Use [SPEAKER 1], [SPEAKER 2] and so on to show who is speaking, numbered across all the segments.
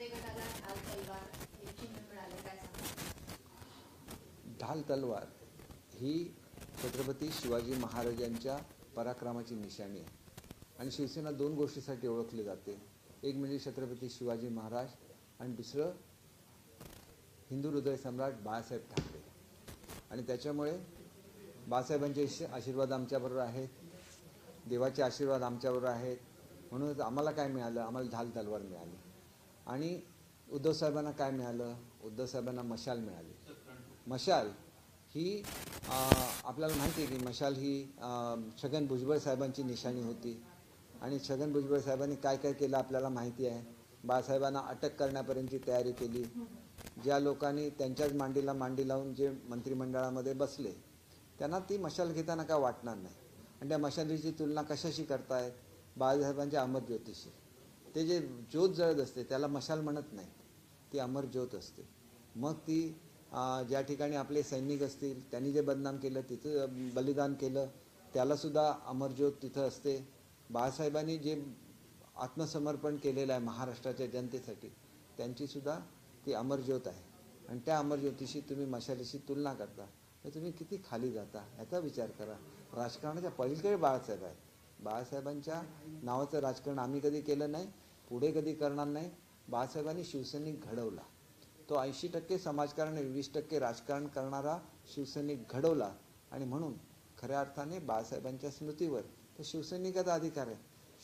[SPEAKER 1] गटाला ढाल तलवार हे चिन्ह मिळाले, काय सांगता?
[SPEAKER 2] ढाल तलवार ही छत्रपती शिवाजी महाराजांच्या पराक्रमाची निशाणी आहे आणि शिवसेना दोन गोष्टीसाठी ओळखली जाते. एक म्हणजे छत्रपती शिवाजी महाराज आणि दुसरं हिंदू हृदय सम्राट बाळासाहेब ठाकरे. आणि त्याच्यामुळे बाळासाहेबांचे आशीर्वाद आमच्याबरोबर आहेत, देवाचे आशीर्वाद आमच्याबरोबर आहेत. म्हणूनच आम्हाला काय मिळालं? आम्हाला ढाल तलवार मिळाली. आणि उद्धव साहेबांना काय मिळालं? उद्धव साहेबांना मशाल मिळाली. मशाल ही आपल्याला माहिती आहे की मशाल ही छगन भुजबळ साहेबांची निशाणी होती. आणि छगन भुजबळ साहेबांनी काय काय केलं आपल्याला माहिती आहे. बाळासाहेबांना अटक करण्यापर्यंतची तयारी केली. ज्या लोकांनी त्यांच्याच मांडीला मांडी लावून जे मंत्रिमंडळामध्ये बसले त्यांना ती मशाल घेताना काय वाटणार नाही. आणि त्या मशालीची तुलना कशाशी करतायत? बाळासाहेबांच्या अमर ज्योतीशी. ते जे ज्योत जळत असते त्याला मशाल म्हणत नाहीत, ती अमर ज्योत असते. मग ती ज्या ठिकाणी आपले सैनिक असतील त्यांनी जे बदनाम केलं, तिथं बलिदान केलं, त्यालासुद्धा अमर ज्योत तिथं असते. बाळासाहेबांनी जे आत्मसमर्पण केलेलं आहे महाराष्ट्राच्या जनतेसाठी त्यांचीसुद्धा ती अमर ज्योत आहे. आणि त्या अमर ज्योतीशी तुम्ही मशालीशी तुलना करता तर तुम्ही किती खाली जाता याचा विचार करा. राजकारणाच्या पलीकडे बाळासाहेब आहे. बाळासाहेबांच्या नावाचं राजकारण आम्ही कधी केलं नाही, पुढे कधी करणार नाही. बाळासाहेबांनी शिवसैनिक घडवला. तो 80% समाजकारण 20% राजकारण करणारा शिवसैनिक घडवला. आणि म्हणून खऱ्या अर्थाने बाळासाहेबांच्या स्मृतीवर तर शिवसैनिकाचा अधिकार आहे.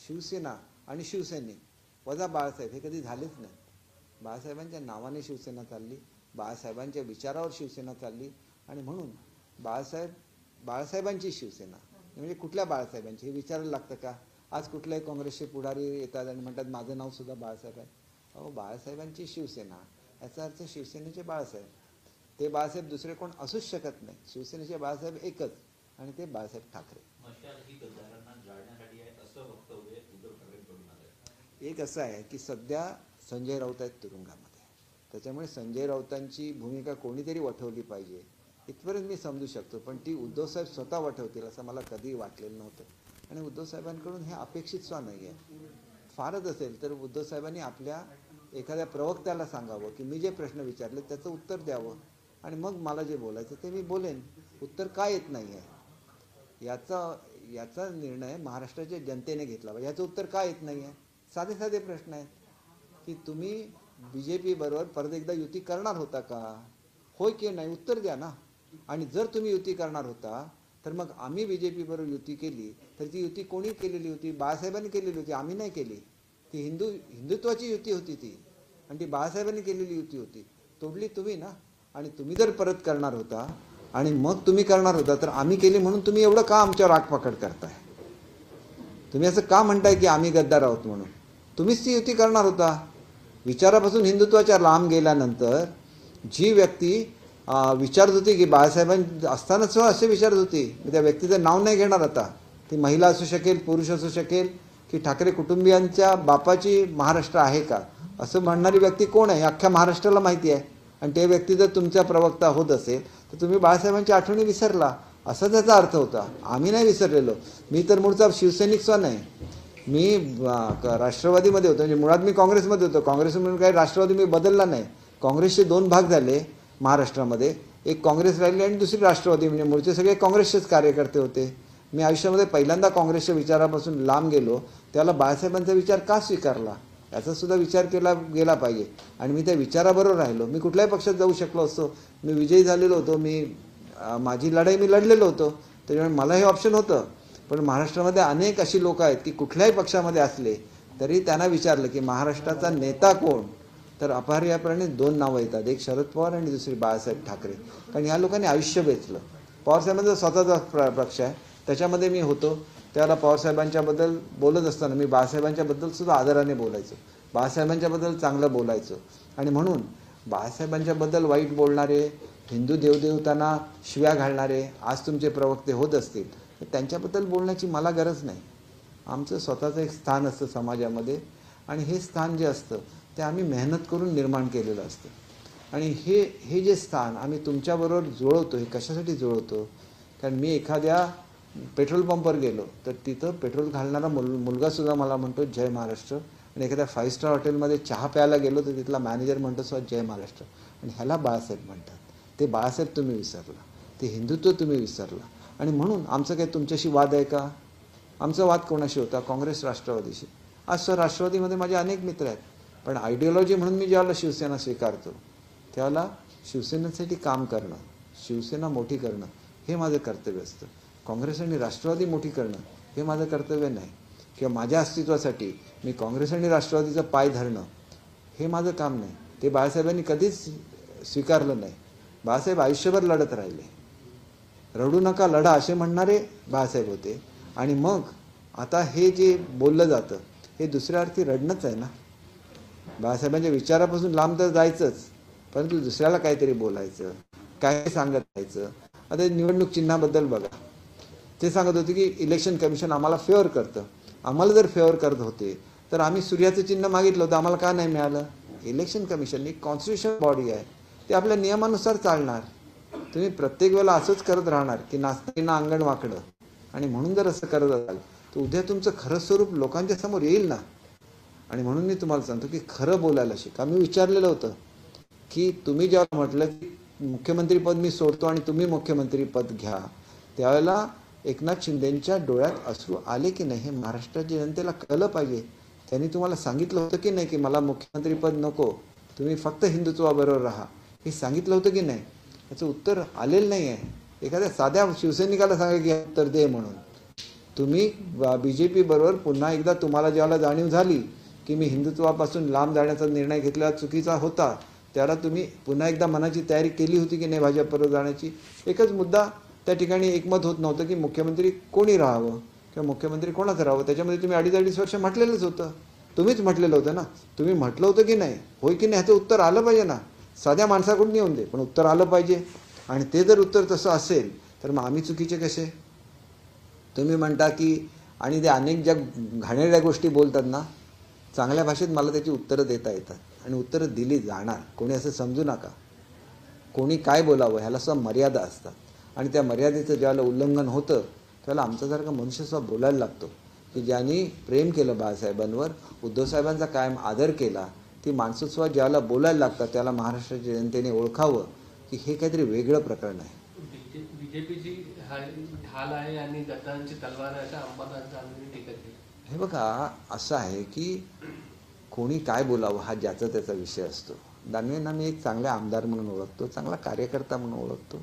[SPEAKER 2] शिवसेना आणि शिवसैनिक वजा बाळासाहेब हे कधी झालेच नाही. बाळासाहेबांच्या नावाने शिवसेना चालली, बाळासाहेबांच्या विचारावर शिवसेना चालली. आणि म्हणून बाळासाहेबांची शिवसेना म्हणजे कुठल्या बाळासाहेबांची हे विचारायला लागतं का? आज कुठल्याही काँग्रेसचे पुढारी येतात आणि म्हणतात माझं नाव सुद्धा बाळासाहेब आहे. अहो, बाळासाहेबांची शिवसेना याचा अर्थ शिवसेनेचे बाळासाहेब. ते बाळासाहेब दुसरे कोण असूच शकत नाही. शिवसेनेचे बाळासाहेब एकच आणि ते बाळासाहेब ठाकरे. एक असं आहे की सध्या संजय राऊत आहेत तुरुंगामध्ये, त्याच्यामुळे संजय राऊतांची भूमिका कोणीतरी वठवली पाहिजे इथपर्यंत मी समजू शकतो. पण ती उद्धवसाहेब स्वतः वठवतील असं मला कधीही वाटलेलं नव्हतं. आणि उद्धवसाहेबांकडून हे अपेक्षित सुद्धा नाही आहे. फारच असेल तर उद्धवसाहेबांनी आपल्या एखाद्या प्रवक्त्याला सांगावं की मी जे प्रश्न विचारले त्याचं उत्तर द्यावं आणि मग मला जे बोलायचं ते मी बोलेन. उत्तर का येत नाही आहे याचा निर्णय महाराष्ट्राच्या जनतेने घेतला पाहिजे. याचं उत्तर का येत नाही आहे? साधे साधे प्रश्न आहेत की तुम्ही BJP बरोबर परत एकदा युती करणार होता का? होय की नाही उत्तर द्या ना. आणि जर तुम्ही युती करणार होता तर मग आम्ही BJP बरोबर युती केली तर ती युती कोणी केलेली होती? बाळासाहेबांनी केलेली होती, आम्ही नाही केली. ती हिंदुत्वाची युती होती ती आणि ती बाळासाहेबांनी केलेली युती होती. तोडली तुम्ही ना. आणि तुम्ही जर परत करणार होता आणि मग तुम्ही करणार होता तर आम्ही केली म्हणून तुम्ही एवढं का आमच्यावर आगपाखड करताय? तुम्ही असं का म्हणताय की आम्ही गद्दार आहोत म्हणून? तुम्हीच ती युती करणार होता. विचारापासून हिंदुत्वाच्या लांब गेल्यानंतर जी व्यक्ती विचारत होती की बाळासाहेबांनी असतानाच असे विचारत होती, मी त्या व्यक्तीचं नाव नाही घेणार आता, ती महिला असू शकेल, पुरुष असू शकेल, की ठाकरे कुटुंबियांच्या बापाची महाराष्ट्र आहे का असं म्हणणारी व्यक्ती कोण आहे अख्ख्या महाराष्ट्राला माहिती आहे. आणि ते व्यक्ती जर तुमचा प्रवक्ता होत असेल तर तुम्ही बाळासाहेबांच्या आठवणी विसरला असा त्याचा अर्थ होता. आम्ही नाही विसरलेलो. मी तर मूळचा शिवसैनिक सुद्धा नाही. मी राष्ट्रवादीमध्ये होतो, म्हणजे मुळात मी काँग्रेसमध्ये होतो. काँग्रेस म्हणून काही राष्ट्रवादी मी बदलला नाही. काँग्रेसचे दोन भाग झाले महाराष्ट्रामध्ये, एक काँग्रेस राहिली आणि दुसरी राष्ट्रवादी. म्हणजे मूळचे सगळे काँग्रेसचेच कार्यकर्ते होते. मी आयुष्यामध्ये पहिल्यांदा काँग्रेसच्या विचारापासून लांब गेलो. त्याला बाळासाहेबांचा विचार का स्वीकारला याचा सुद्धा विचार केला गेला पाहिजे. आणि मी त्या विचाराबरोबर राहिलो. मी कुठल्याही पक्षात जाऊ शकलो असतो, मी विजयी झालेलो होतो, माझी लढाई मी लढलेलो होतो, त्याच्यामुळे मला हे ऑप्शन होतं. पण महाराष्ट्रामध्ये अनेक अशी लोक आहेत की कुठल्याही पक्षामध्ये असले तरी त्यांना विचारलं की महाराष्ट्राचा नेता कोण, तर अपरिहार्यपणे दोन नावं येतात, एक शरद पवार आणि दुसरी बाळासाहेब ठाकरे. कारण ह्या लोकांनी आयुष्य वेचलं. पवारसाहेबांचा स्वतःचा पक्ष आहे, त्याच्यामध्ये मी होतो. त्याला पवारसाहेबांच्याबद्दल बोलत असताना मी बाळासाहेबांच्याबद्दल सुद्धा आदराने बोलायचो, बाळासाहेबांच्याबद्दल चांगलं बोलायचो. आणि म्हणून बाळासाहेबांच्याबद्दल वाईट बोलणारे, हिंदू देवदेवतांना शिव्या घालणारे आज तुमचे प्रवक्ते होत असतील तर त्यांच्याबद्दल बोलण्याची मला गरज नाही. आमचं स्वतःचं एक स्थान असतं समाजामध्ये आणि हे स्थान जे असतं ते आम्ही मेहनत करून निर्माण केलेलं असतं. आणि हे जे स्थान आम्ही तुमच्याबरोबर जुळवतो, हे कशासाठी जुळवतो? कारण मी एखाद्या पेट्रोल पंपवर गेलो तर तिथं पेट्रोल घालणारा मुलगासुद्धा मला म्हणतो जय महाराष्ट्र आणि एखाद्या 5 स्टार हॉटेलमध्ये चहा प्यायला गेलो तर तिथला मॅनेजर म्हणतो सो जय महाराष्ट्र, आणि ह्याला बाळासाहेब म्हणतात. ते बाळासाहेब तुम्ही विसरला, ते हिंदुत्व तुम्ही विसरला. आणि म्हणून आमचं काही तुमच्याशी वाद आहे का? आमचा वाद कोणाशी होता? काँग्रेस राष्ट्रवादीशी. आज सर राष्ट्रवादीमध्ये माझे अनेक मित्र आहेत, पण आयडिओलॉजी म्हणून मी ज्यावेळेला शिवसेना स्वीकारतो त्यावेळेला शिवसेनेसाठी काम करणं, शिवसेना मोठी करणं हे माझं कर्तव्य असतं. काँग्रेस आणि राष्ट्रवादी मोठी करणं हे माझं कर्तव्य नाही, किंवा माझ्या अस्तित्वासाठी मी काँग्रेस आणि राष्ट्रवादीचा पाय धरणं हे माझं काम नाही. ते बाळासाहेबांनी कधीच स्वीकारलं नाही. बाळासाहेब आयुष्यभर लढत राहिले. रडू नका लढा असे म्हणणारे बाळासाहेब होते. आणि मग आता हे जे बोललं जातं हे दुसऱ्या अर्थी रडणंच आहे ना. बाळासाहेबांच्या विचारापासून लांब तर जायचंच, परंतु दुसऱ्याला काहीतरी बोलायचं, काय सांगत राहायचं. आता निवडणूक चिन्हाबद्दल बघा, ते सांगत होते की इलेक्शन कमिशन आम्हाला फेवर करतं. आम्हाला जर फेवर करत होते तर आम्ही सूर्याचं चिन्ह मागितलं होतं, आम्हाला का नाही मिळालं? इलेक्शन कमिशन एक कॉन्स्टिट्यूशन बॉडी आहे, ते आपल्या नियमानुसार चालणार. तुम्ही प्रत्येक वेळेला असंच करत राहणार की नाचताना अंगण वाकडं, आणि म्हणून जर असं करत असाल तर उद्या तुमचं खरं स्वरूप लोकांच्या समोर येईल ना. आणि म्हणून मी तुम्हाला सांगतो की खरं बोलायला शिका. मी विचारलेलं होतं की तुम्ही जेव्हा म्हटलं की मुख्यमंत्रीपद मी सोडतो आणि तुम्ही मुख्यमंत्रीपद घ्या, त्यावेळेला एकनाथ शिंदेंच्या डोळ्यात अश्रू आले की नाही हे महाराष्ट्राच्या जनतेला कळलं पाहिजे. त्यांनी तुम्हाला सांगितलं होतं की नाही की मला मुख्यमंत्रीपद नको, तुम्ही फक्त हिंदुत्वाबरोबर राहा, हे सांगितलं होतं की नाही? याचं उत्तर आलेलं नाही आहे. एखाद्या साध्या शिवसैनिकाला सांगा की उत्तर दे म्हणून. तुम्ही BJP बरोबर पुन्हा एकदा तुम्हाला ज्याला जाणीव झाली की मी हिंदुत्वापासून लांब जाण्याचा निर्णय घेतला चुकीचा होता, त्याला तुम्ही पुन्हा एकदा मनाची तयारी केली होती की नाही भाजपबरोबर जाण्याची? एकच मुद्दा त्या ठिकाणी एकमत होत नव्हतं की मुख्यमंत्री कोणी राहावं किंवा मुख्यमंत्री कोणाचं राहावं. त्याच्यामध्ये तुम्ही 2.5 वर्ष म्हटलेलंच होतं. तुम्हीच म्हटलेलं होतं ना. तुम्ही म्हटलं होतं की नाही, होय की नाही ह्याचं उत्तर आलं पाहिजे ना. साध्या माणसाकडून येऊन दे, पण उत्तर आलं पाहिजे. आणि ते जर उत्तर तसं असेल तर मग आम्ही चुकीचे कसे? तुम्ही म्हणता की, आणि ते अनेक ज्या घाणेरड्या गोष्टी बोलतात ना, चांगल्या भाषेत मला त्याची उत्तरं देता येतात आणि उत्तरं दिली जाणार. कोणी असं समजू नका. कोणी काय बोलावं ह्याला सुद्धा मर्यादा असतात, आणि त्या मर्यादेचं ज्यावेळेला उल्लंघन होतं त्यावेळेला आमच्यासारखा मनुष्य सुद्धा बोलायला लागतो. की ज्यांनी प्रेम केलं बाळासाहेबांवर, उद्धवसाहेबांचा कायम आदर केला, ती माणसं सुद्धा ज्याला बोलायला लागतात त्याला महाराष्ट्राच्या जनतेने ओळखावं की हे काहीतरी वेगळं प्रकरण आहे.
[SPEAKER 3] बीजेपीची ढाल आहे आणि गद्दारांची तलवार आहे, अशा अंबादांचा टीका केली.
[SPEAKER 2] हे बघा, असं आहे की कोणी काय बोलावं हा ज्याचा त्याचा विषय असतो. दानवेंना मी एक चांगले आमदार म्हणून ओळखतो, चांगला कार्यकर्ता म्हणून ओळखतो.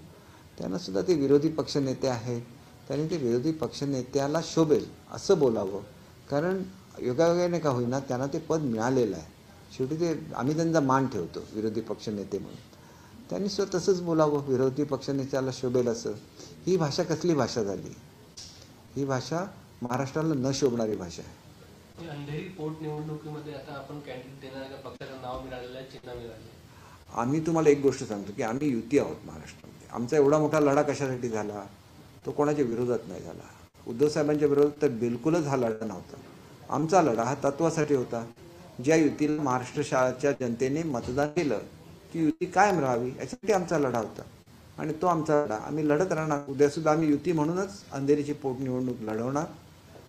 [SPEAKER 2] त्यांना सुद्धा ते विरोधी पक्षनेते आहेत, त्यांनी ते विरोधी पक्षनेत्याला शोभेल असं बोलावं. कारण योगायोगाने का होईना त्यांना ते पद मिळालेलं आहे. शेवटी ते आम्ही त्यांचा मान ठेवतो विरोधी पक्षनेते म्हणून. त्यांनी सुद्धा तसंच बोलावं, विरोधी पक्षनेत्याला शोभेल असं. ही भाषा कसली भाषा झाली? ही भाषा महाराष्ट्राला न शोभणारी भाषा आहे.
[SPEAKER 3] अंधेरी पोटनिवडणुकीमध्ये आता आपण कॅन्डिडेट देणाऱ्या पक्षाचं नाव मिळालेलं आहे, चिन्ह मिळाले.
[SPEAKER 2] आम्ही तुम्हाला एक गोष्ट सांगतो की आम्ही युती आहोत महाराष्ट्रामध्ये. आमचा एवढा मोठा लढा कशासाठी झाला? तो कोणाच्या विरोधात नाही झाला. उद्धवसाहेबांच्या विरोधात तर बिलकुलच हा लढा नव्हता. आमचा लढा हा तत्वासाठी होता. ज्या युतीला महाराष्ट्र शाळेच्या जनतेने मतदान केलं ती युती कायम राहावी यासाठी आमचा लढा होता, आणि तो आमचा लढा आम्ही लढत राहणार. उद्यासुद्धा आम्ही युती म्हणूनच अंधेरीची पोटनिवडणूक लढवणार,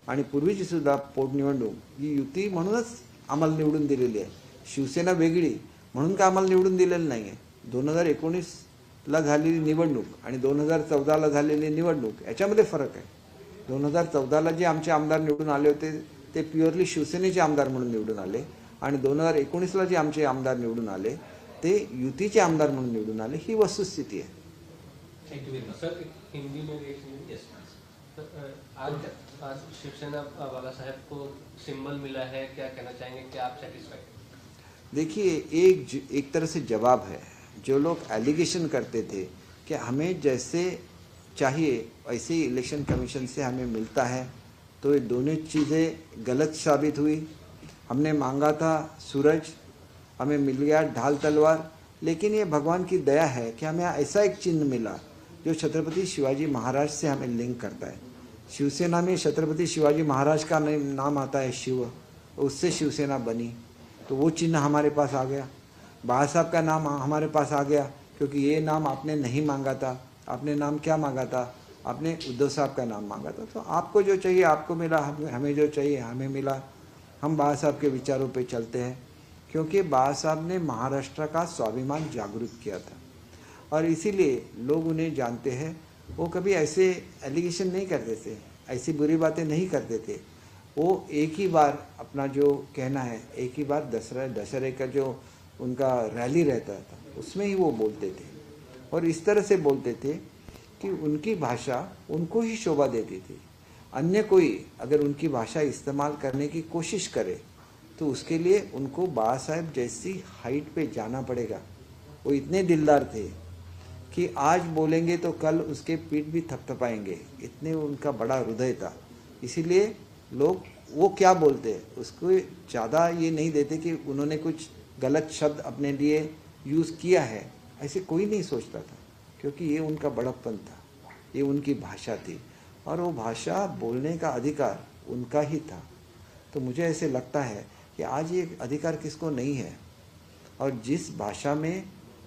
[SPEAKER 2] आणि पूर्वीची सुद्धा पोटनिवडणूक ही युती म्हणूनच आम्हाला निवडून दिलेली आहे. शिवसेना वेगळी म्हणून का आम्हाला निवडून दिलेलं नाही आहे. 2019ला झालेली निवडणूक आणि 2014ला झालेली निवडणूक याच्यामध्ये फरक आहे. 2014ला जे आमचे आमदार निवडून आले होते ते प्युअरली शिवसेनेचे आमदार म्हणून निवडून आले, आणि 2019ला जे आमचे आमदार निवडून आले ते युतीचे आमदार म्हणून निवडून आले. ही वस्तुस्थिती आहे.
[SPEAKER 3] सर, हिंदी में आज शिवसेना वाला साहब को सिंबल मिला है, क्या कहना चाहेंगे, क्या आप सेटिस्फाइड?
[SPEAKER 2] देखिए, एक तरह से जवाब है. जो लोग एलिगेशन करते थे कि हमें जैसे चाहिए वैसे ही इलेक्शन कमीशन से हमें मिलता है, तो ये दोनों चीज़ें गलत साबित हुई. हमने मांगा था सूरज, हमें मिल गया ढाल तलवार. लेकिन ये भगवान की दया है कि हमें ऐसा एक चिन्ह मिला जो छत्रपति शिवाजी महाराज से हमें लिंक करता है. शिवसेना में छत्रपति शिवाजी महाराज का नाम आता है शिव, उससे शिवसेना बनी, तो वो चिन्ह हमारे पास आ गया. बाबा साहब का नाम हमारे पास आ गया क्योंकि ये नाम आपने नहीं मांगा था. आपने नाम क्या मांगा था? आपने उद्धव साहब का नाम मांगा था. तो आपको जो चाहिए आपको मिला, हमें जो चाहिए हमें मिला. हम बाबा साहब के विचारों पे चलते हैं, क्योंकि बाबा साहब ने महाराष्ट्र का स्वाभिमान जागरूक किया था और इसीलिए लोग उन्हें जानते हैं। वो कभी ऐसे एलिगेशन नहीं करते थे, ऐसी बुरी बातें नहीं करते थे। वो एक ही बार अपना जो कहना है, एक ही बार दशहरे का जो उनका रैली रहता था उसमें ही वो बोलते थे और इस तरह से बोलते थे कि उनकी भाषा उनको ही शोभा देती थी। अन्य कोई अगर उनकी भाषा इस्तेमाल करने की कोशिश करे तो उसके लिए उनको बाबा साहेब जैसी हाइट पे जाना पड़ेगा। वो इतने दिलदार थे कि आज बोलेंगे तो कल उसके पीठ भी थपथपाएंगे, इतने उनका बड़ा हृदय था। इसीलिए लोग वो क्या बोलते हैं उसको ज़्यादा ये नहीं देते कि उन्होंने कुछ गलत शब्द अपने लिए यूज़ किया है, ऐसे कोई नहीं सोचता था, क्योंकि ये उनका बड़प्पन था, ये उनकी भाषा थी और वो भाषा बोलने का अधिकार उनका ही था। तो मुझे ऐसे लगता है कि आज ये अधिकार किसको नहीं है। और जिस भाषा में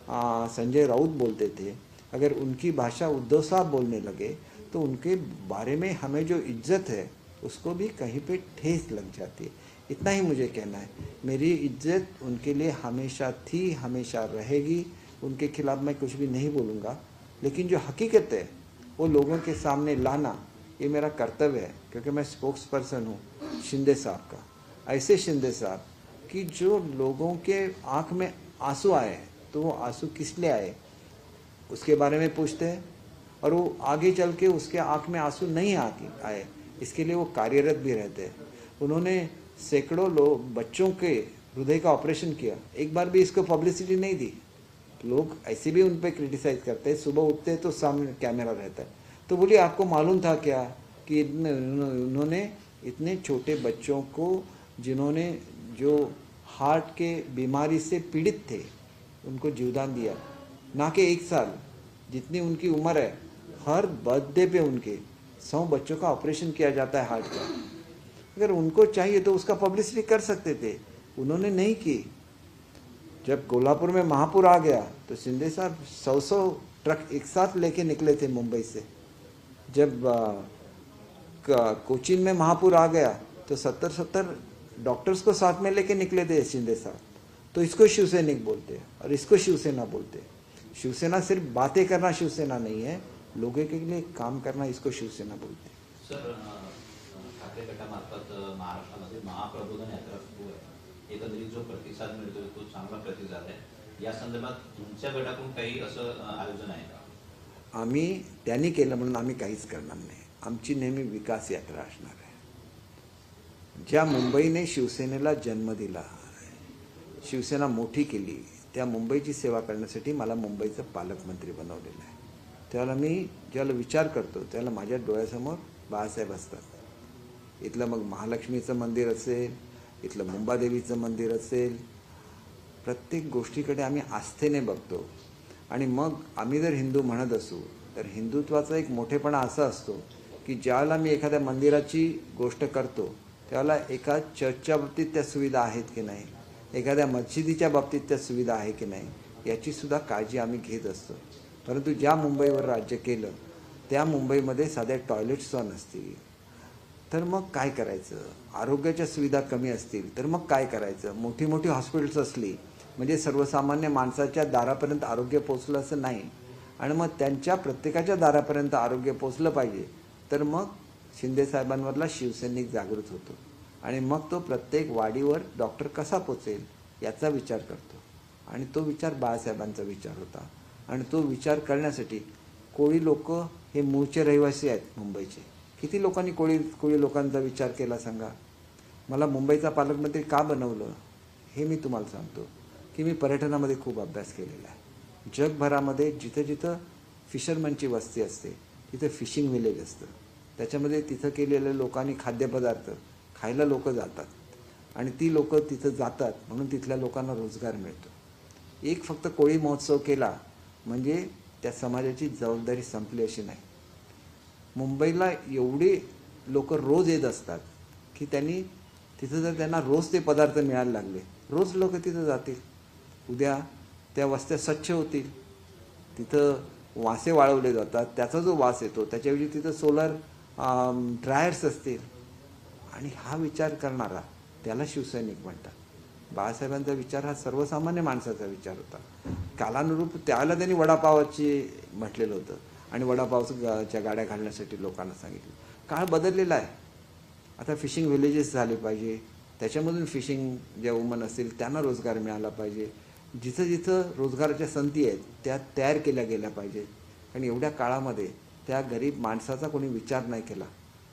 [SPEAKER 2] संजय राउत बोलते थे, अगर उनकी भाषा उद्धव साहब बोलने लगे तो उनके बारे में हमें जो इज्जत है उसको भी कहीं पे ठेस लग जाती है। इतना ही मुझे कहना है। मेरी इज्जत उनके लिए हमेशा थी, हमेशा रहेगी। उनके खिलाफ मैं कुछ भी नहीं बोलूँगा, लेकिन जो हकीकत है वो लोगों के सामने लाना ये मेरा कर्तव्य है, क्योंकि मैं स्पोक्स पर्सन हूँ शिंदे साहब का। ऐसे शिंदे साहब कि जो लोगों के आँख में आंसू आए तो वो आंसू किस लिए आए उसके बारे में पूछते हैं, और वो आगे चल के उसके आँख में आंसू नहीं आए इसके लिए वो कार्यरत भी रहते हैं। उन्होंने सैकड़ों बच्चों के हृदय का ऑपरेशन किया, एक बार भी इसको पब्लिसिटी नहीं दी। लोग ऐसे भी उन पर क्रिटिसाइज करते हैं, सुबह उठते हैं तो सामने कैमरा रहता है। तो बोलिए आपको मालूम था क्या कि उन्होंने इतने छोटे बच्चों को जिन्होंने जो हार्ट के बीमारी से पीड़ित थे उनको जीवदान दिया, ना कि 1 साल जितनी उनकी उम्र है, हर बर्थडे पे उनके 100 बच्चों का ऑपरेशन किया जाता है हार्ट का। अगर उनको चाहिए तो उसका पब्लिसिटी कर सकते थे, उन्होंने नहीं की। जब कोल्हापुर में महापुर आ गया तो शिंदे साहब 100 ट्रक एक साथ लेके निकले थे मुंबई से। जब कोचीन में महापुर आ गया तो 70 डॉक्टर्स को साथ में लेके निकले थे शिंदे साहब। तो इसको शिवसैनिक बोलते और इसको शिवसेना बोलते। शिवसेना सिर्फ बातें करना शिवसेना नहीं है, लोगों के लिए काम करना इसको शिवसेना बोलते।
[SPEAKER 4] सर, ठाकरे गटामार्फत महाराष्ट्रामध्ये महाप्रबोधन यात्रा सुरू आहे, एकंदरीत जो प्रतिसाद मिळतो तो चांगला प्रतिसाद आहे। या संदर्भात तुमच्या गटाकडून काही असं आयोजन आहे का?
[SPEAKER 2] आम्ही त्यांनी केलं म्हणून आम्ही काहीच करणार नाही। आमची नेहमी विकास यात्रा असणार आहे। ज्या मुंबईने शिवसेनेला जन्म दिला, शिवसेना मोठी केली, त्या मुंबईची सेवा करण्यासाठी मला मुंबईचं पालकमंत्री बनवलेलं आहे। त्यावेळेला मी ज्यावेळेला विचार करतो त्यावेळेला माझ्या डोळ्यासमोर बाळासाहेब असतात। इथलं मग महालक्ष्मीचं मंदिर असेल, इथलं मुंबादेवीचं मंदिर असेल, प्रत्येक गोष्टीकडे आम्ही आस्थेने बघतो। आणि मग आम्ही जर हिंदू म्हणत असू तर हिंदुत्वाचा एक मोठेपणा असा असतो की ज्यावेळेला मी एखाद्या मंदिराची गोष्ट करतो त्यावेळेला एका चर्चच्या बाबतीत त्या सुविधा आहेत की नाही, एखाद्या मस्जिदीच्या बाबतीत त्या सुविधा आहे की नाही याची सुद्धा काळजी आम्ही घेत असतो। परंतु ज्या मुंबईवर राज्य केलं त्या मुंबईमध्ये साध्या टॉयलेट्स नसतील तर मग काय करायचं, आरोग्याच्या सुविधा कमी असतील तर मग काय करायचं, मोठी मोठी हॉस्पिटल्स असली म्हणजे सर्वसामान्य माणसाच्या दारापर्यंत आरोग्य पोचलं असं नाही, आणि मग त्यांच्या प्रत्येकाच्या दारापर्यंत आरोग्य पोचलं पाहिजे, तर मग शिंदे साहेबांवरला शिवसैनिक जागृत होतो आणि मग तो प्रत्येक वाडीवर डॉक्टर कसा पोचेल याचा विचार करतो। आणि तो विचार बाळासाहेबांचा विचार होता। आणि तो विचार करण्यासाठी कोळी लोक हे मूळचे रहिवासी आहेत मुंबईचे। किती लोकांनी कोळी लोकांचा विचार केला सांगा। मला मुंबईचा पालकमंत्री का बनवलं हे मी तुम्हाला सांगतो की मी पर्यटनामध्ये खूप अभ्यास केलेला आहे। जगभरामध्ये जिथं जिथं फिशरमनची वस्ती असते तिथं फिशिंग विलेज असतं, त्याच्यामध्ये तिथं केलेल्या लोकांनी खाद्यपदार्थ खायला लोक जातात आणि ती लोक तिथं जातात म्हणून तिथल्या लोकांना रोजगार मिळतो। एक फक्त कोळी महोत्सव केला म्हणजे त्या समाजाची जबाबदारी संपली अशी नाही। मुंबईला एवढे लोक रोज येत असतात की त्यांनी तिथं जर त्यांना रोज ते पदार्थ मिळायला लागले, रोज लोक तिथं जातील, उद्या त्या वस्त्या स्वच्छ होतील, तिथं वासे वाळवले जातात, त्याचा जो वास येतो त्याच्याऐवजी तिथं सोलर ड्रायर्स असतील। आणि हा विचार करणारा त्याला शिवसैनिक म्हणतात. बाळासाहेबांचा विचार हा सर्वसामान्य माणसाचा विचार होता. कालानुरूप त्याला त्यांनी वडापावाची म्हटलेलं होतं आणि वडापावच्या गाड्या घालण्यासाठी लोकांना सांगितलं. काळ बदललेला आहे. आता फिशिंग विलेजेस झाले पाहिजे, त्याच्यामधून फिशिंग ज्या वुमन असतील त्यांना रोजगार मिळाला पाहिजे. जिथं जिथं रोजगाराच्या संधी आहेत त्या तयार केल्या गेल्या पाहिजेत. आणि एवढ्या काळामध्ये त्या गरीब माणसाचा कोणी विचार नाही केला.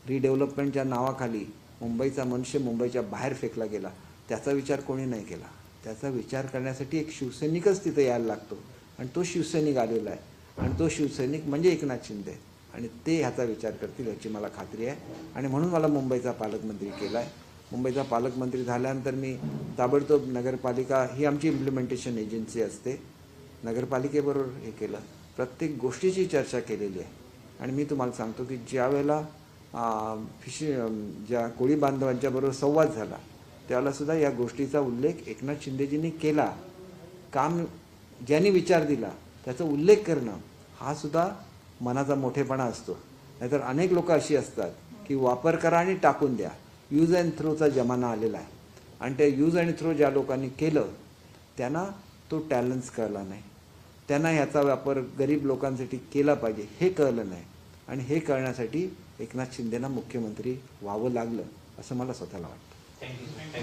[SPEAKER 2] रिडेव्हलपमेंटच्या नावाखाली मुंबईचा मनुष्य मुंबईच्या बाहेर फेकला गेला, त्याचा विचार कोणी नाही केला. त्याचा विचार करण्यासाठी एक शिवसैनिकच तिथं यायला लागतो आणि तो शिवसैनिक आलेला आहे. आणि तो शिवसैनिक म्हणजे एकनाथ शिंदे आणि ते ह्याचा विचार करतील याची मला खात्री आहे. आणि म्हणून मला मुंबईचा पालकमंत्री केला आहे. मुंबईचा पालकमंत्री झाल्यानंतर मी ताबडतोब नगरपालिका ही आमची इम्प्लिमेंटेशन एजन्सी असते, नगरपालिकेबरोबर हे केलं. प्रत्येक गोष्टीची चर्चा केलेली आहे. आणि मी तुम्हाला सांगतो की ज्या वेळेला ज्या कोळी बांधवांच्या बरोबर संवाद झाला त्यावेळेलासुद्धा या गोष्टीचा उल्लेख एकनाथ शिंदेजींनी केला. काम ज्यांनी विचार दिला त्याचा उल्लेख करणं हा सुद्धा मनाचा मोठेपणा असतो. नाहीतर अनेक लोक अशी असतात की वापर करा आणि टाकून द्या, यूज अँड थ्रोचा जमाना आलेला आहे. आणि त्या यूज अँड थ्रो ज्या लोकांनी केलं त्यांना तो टॅलेंट्स कळला नाही, त्यांना ह्याचा वापर गरीब लोकांसाठी केला पाहिजे हे कळलं नाही. आणि हे कळण्यासाठी एकनाथ शिंदेंना मुख्यमंत्री व्हावं लागलं असं मला स्वतःला वाटतं.
[SPEAKER 4] थँक्यू.